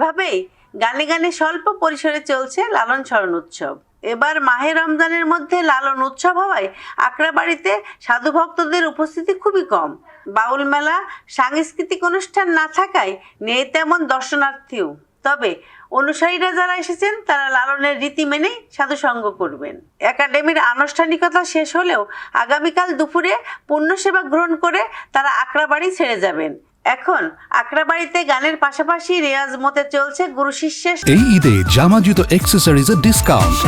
এভাবেই গানে গানে স্বল্প পরিসরে চলছে লালন স্মরণ উৎসব। এবার মাহে রমজানের মধ্যে লালন উৎসব হওয়ায় আখড়াবাড়িতে সাধু ভক্তদের উপস্থিতি খুবই কম। বাউল মেলা, সাংস্কৃতিক অনুষ্ঠান না থাকায় নেই তেমন দর্শনার্থীও। তবে অনুসারীরা যারা এসেছেন তারা লালনের রীতি মেনেই সাধুসঙ্গ করবেন। একাডেমির আনুষ্ঠানিকতা শেষ হলেও আগামীকাল দুপুরে পূর্ণসেবা গ্রহণ করে তারা আখড়াবাড়ি ছেড়ে যাবেন। এখন আখড়াবাড়িতে গানের পাশাপাশি রেয়াজ মতে চলছে গুরু শিষ্যের। এই ঈদে জামা জুতো অ্যাক্সেসরিজের ডিসকাউন্ট।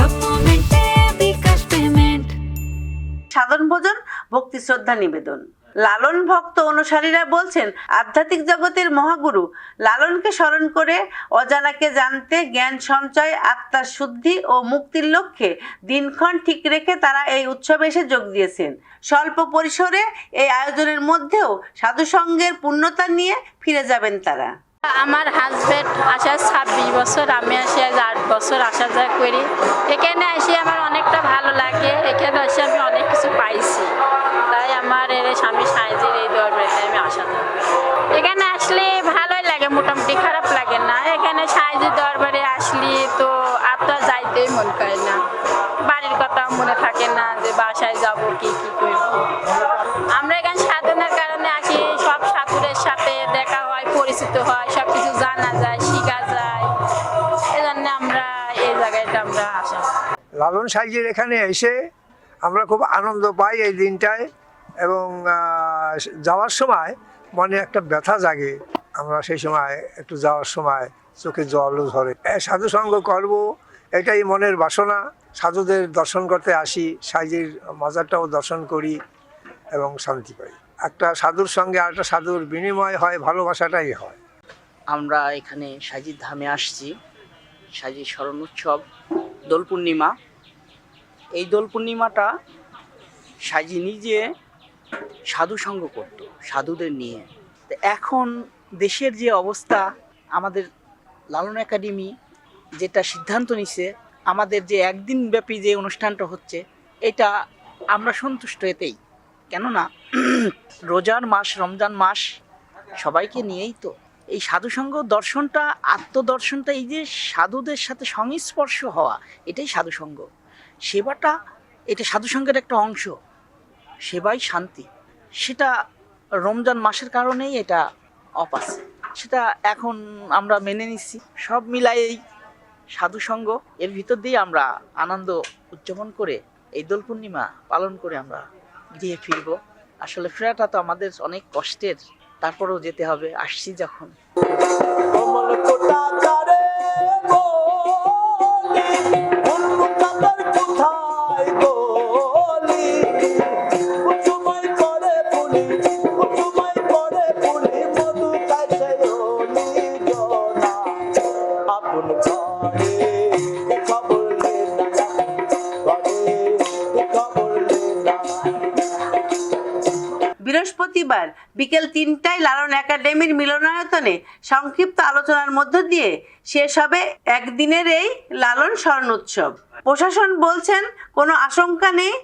সাধন ভোজন, ভক্তি শ্রদ্ধা নিবেদন। লালন ভক্ত অনুসারীরা বলছেন, আধ্যাত্মিক জগতের মহাগুরু লালনকে স্মরণ করে অজানাকে জানতে, জ্ঞান সঞ্চয়, আত্মার শুদ্ধি ও মুক্তির লক্ষ্যে দিনক্ষণ ঠিক রেখে তারা এই উৎসবে এসে যোগ দিয়েছেন। স্বল্প পরিসরে এই আয়োজনের মধ্যেও সাধুসঙ্গের পূর্ণতা নিয়ে ফিরে যাবেন তারা। আমার হাজব্যান্ড আসা 26 বছর, আমি আসি আজ 8 বছর আসা যায় করি। এখানে আসি আমার অনেকটা ভালো লাগে। এখানে আসি আমি অনেক কিছু পাইছি, তাই আমার স্বামী সাইজের এই দরবারে আমি আসা যায়। এখানে আসলে ভালোই লাগে, মোটামুটি খারাপ লাগে না। এখানে সাইজের দরবারে আসলে তো আর তো যাইতেই মন করে না, বাড়ির কথা মনে থাকে না যে বাসায় যাব কি করবো। আমরা এখানে সাধনার কারণে আসি, সব সাধুদের সাথে দেখা হয়, পরিচিত হয়, সবকিছু জানা যায়, শেখা যায়। এজন্য আমরা এই জায়গাটা আমরা আসা। লালন সাইজের এখানে এসে আমরা খুব আনন্দ পাই এই দিনটায়, এবং যাওয়ার সময় মনে একটা ব্যথা জাগে। আমরা সেই সময় একটু যাওয়ার সময় চোখে জলও ধরে। সাধু সঙ্গ করবো এটাই মনের বাসনা। সাধুদের দর্শন করতে আসি, সাইজের মাজারটাও দর্শন করি এবং শান্তি পাই। একটা সাধুর সঙ্গে আরেকটা সাধুর বিনিময় হয়, ভালোবাসাটাই হয়। আমরা এখানে সাইজির ধামে আসছি। সাইজির স্মরণ উৎসব দোল পূর্ণিমা। এই দোল পূর্ণিমাটা সাইজি নিজে সাধু সঙ্গ করত সাধুদের নিয়ে। এখন দেশের যে অবস্থা, আমাদের লালন একাডেমি যেটা সিদ্ধান্ত নিছে, আমাদের যে একদিন ব্যাপী যে অনুষ্ঠানটা হচ্ছে, এটা আমরা সন্তুষ্ট এতেই। কেননা রোজার মাস, রমজান মাস, সবাইকে নিয়েই তো এই সাধুসঙ্গ দর্শনটা, আত্মদর্শনটা, এই যে সাধুদের সাথে সংস্পর্শ হওয়া, এটাই সাধুসঙ্গ। সেবাটা এটা সাধুসঙ্গের একটা অংশ। সেবাই শান্তি, সেটা রমজান মাসের কারণেই এটা অপাস, সেটা এখন আমরা মেনে নিচ্ছি। সব মিলাই এই সাধুসঙ্গ, এর ভিতর দিয়ে আমরা আনন্দ উদযাপন করে এই দোল পূর্ণিমা পালন করে আমরা গৃহে ফিরব। আসলে ফেরাটা তো আমাদের অনেক কষ্টের, তারপরেও যেতে হবে, আসছি যখন। বৃহস্পতিবার বিকেল 3টায় লালন একাডেমির মিলনায়তনে সংক্ষিপ্ত আলোচনার মধ্য দিয়ে শেষ হবে একদিনের এই লালন স্মরণ উৎসব। প্রশাসন বলছেন, কোনো আশঙ্কা নেই।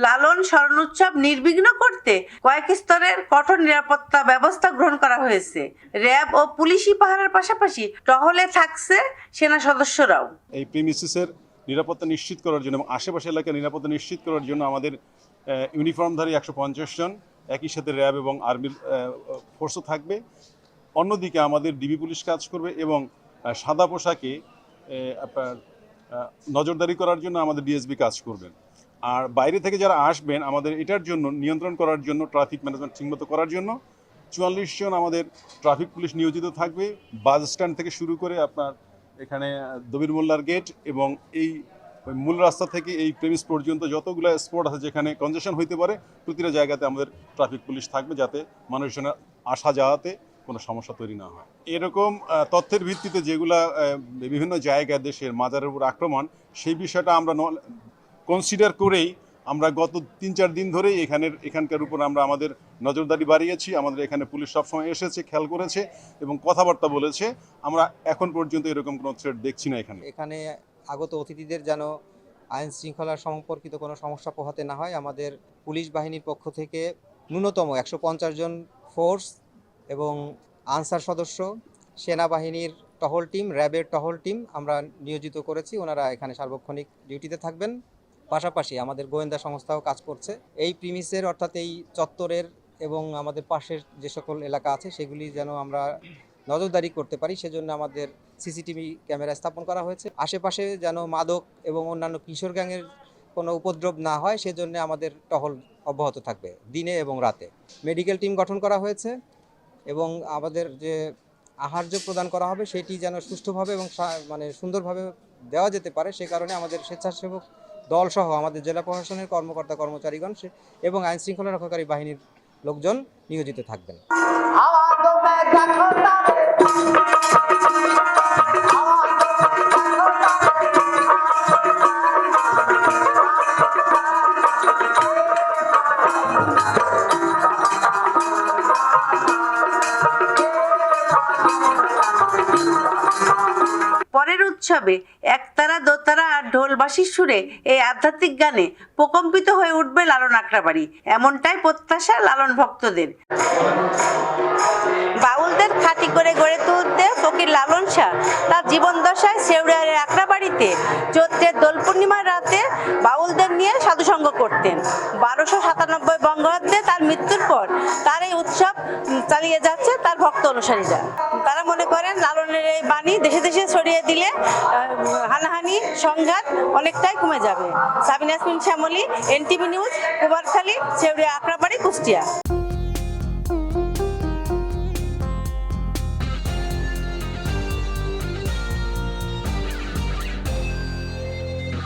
লালন স্মরণ উৎসব নির্বিঘ্ন করতে কয়েক স্তরের কঠোর নিরাপত্তা ব্যবস্থা গ্রহণ করা হয়েছে। র্যাব ও পুলিশি পাহারার পাশাপাশি টহলে থাকছে সেনা সদস্যরাও। এই প্রিমিসিসের নিরাপত্তা নিশ্চিত করার জন্য এবং আশেপাশে এলাকার নিরাপত্তা নিশ্চিত করার জন্য আমাদের ইউনিফর্মধারী 150 জন, একই সাথে র্যাব এবং আর্মির ফোর্সও থাকবে। অন্যদিকে আমাদের ডিবি পুলিশ কাজ করবে এবং সাদা পোশাকে আপনার নজরদারি করার জন্য আমাদের ডিএসবি কাজ করবেন। আর বাইরে থেকে যারা আসবেন, আমাদের এটার জন্য নিয়ন্ত্রণ করার জন্য, ট্রাফিক ম্যানেজমেন্ট ঠিকমতো করার জন্য 44 জন আমাদের ট্রাফিক পুলিশ নিয়োজিত থাকবে। বাস স্ট্যান্ড থেকে শুরু করে আপনার এখানে দবির মোল্লার গেট এবং এই মূল রাস্তা থেকে এই প্রেমিস পর্যন্ত যতগুলো স্পট আছে যেখানে কনজেশন হইতে পারে, প্রতিটা জায়গাতে আমাদের ট্রাফিক পুলিশ থাকবে, যাতে মানুষজনের আসা যাওয়াতে কোনো সমস্যা তৈরি না হয়। এরকম তথ্যের ভিত্তিতে যেগুলা বিভিন্ন জায়গায় দেশের মাজারের উপর আক্রমণ, সেই বিষয়টা আমরা কনসিডার করেই আমরা গত 3-4 দিন ধরেই এখানকার উপর আমরা আমাদের নজরদারি বাড়িয়েছি। আমাদের এখানে পুলিশ সবসময় এসেছে, খেয়াল করেছে এবং কথাবার্তা বলেছে। আমরা এখন পর্যন্ত এরকম কোনো থ্রেট দেখছি না। এখানে আগত অতিথিদের যেন আইন শৃঙ্খলা সম্পর্কিত কোনো সমস্যা পোহাতে না হয়, আমাদের পুলিশ বাহিনীর পক্ষ থেকে ন্যূনতম 150 জন ফোর্স এবং আনসার সদস্য, সেনাবাহিনীর টহল টিম, র্যাবের টহল টিম আমরা নিয়োজিত করেছি। ওনারা এখানে সার্বক্ষণিক ডিউটিতে থাকবেন। পাশাপাশি আমাদের গোয়েন্দা সংস্থাও কাজ করছে। এই প্রিমিসের অর্থাৎ এই চত্বরের এবং আমাদের পাশের যে সকল এলাকা আছে সেগুলি যেন আমরা নজরদারি করতে পারি, সেজন্য আমাদের সিসিটিভি ক্যামেরা স্থাপন করা হয়েছে। আশেপাশে যেন মাদক এবং অন্যান্য কিশোর গ্যাংয়ের কোনো উপদ্রব না হয় সেজন্য আমাদের টহল অব্যাহত থাকবে দিনে এবং রাতে। মেডিকেল টিম গঠন করা হয়েছে এবং আমাদের যে আহার্য প্রদান করা হবে সেটি যেন সুষ্ঠুভাবে এবং মানে সুন্দরভাবে দেওয়া যেতে পারে, সে কারণে আমাদের স্বেচ্ছাসেবক দলসহ আমাদের জেলা প্রশাসনের কর্মকর্তা কর্মচারীগণ এবং আইন শৃঙ্খলা রক্ষাকারী বাহিনীর লোকজন নিয়োজিত থাকবেন। পরের উৎসবে একতারা, দোতারা আর ঢোলবাঁশির সুরে এই আধ্যাত্মিক গানে প্রকম্পিত হয়ে উঠবে লালন আখড়াবাড়ি, এমনটাই প্রত্যাশা লালন ভক্তদের। বাউলদের খাঁটি করে গড়ে তুলতে ফকির লালন শাহ তার জীবন দশায় শেওড়ার আখড়াবাড়িতে চৈত্রের দোল পূর্ণিমার রাতে বাউলদের নিয়ে সাধুসঙ্গ করতেন। 1297 বঙ্গাব্দে তার মৃত্যুর পর তার এই উৎসব চালিয়ে যাচ্ছে তার ভক্ত অনুসারীরা। তারা মনে করেন লালনের এই বাণী দেশে দেশে ছড়িয়ে দিলে হানাহানি সংঘাত অনেকটাই কমে যাবে। Sabina Yasmin Shyamoli, NTV news, Kumarkhali, Sheoria, Akhrabari, Kushtia.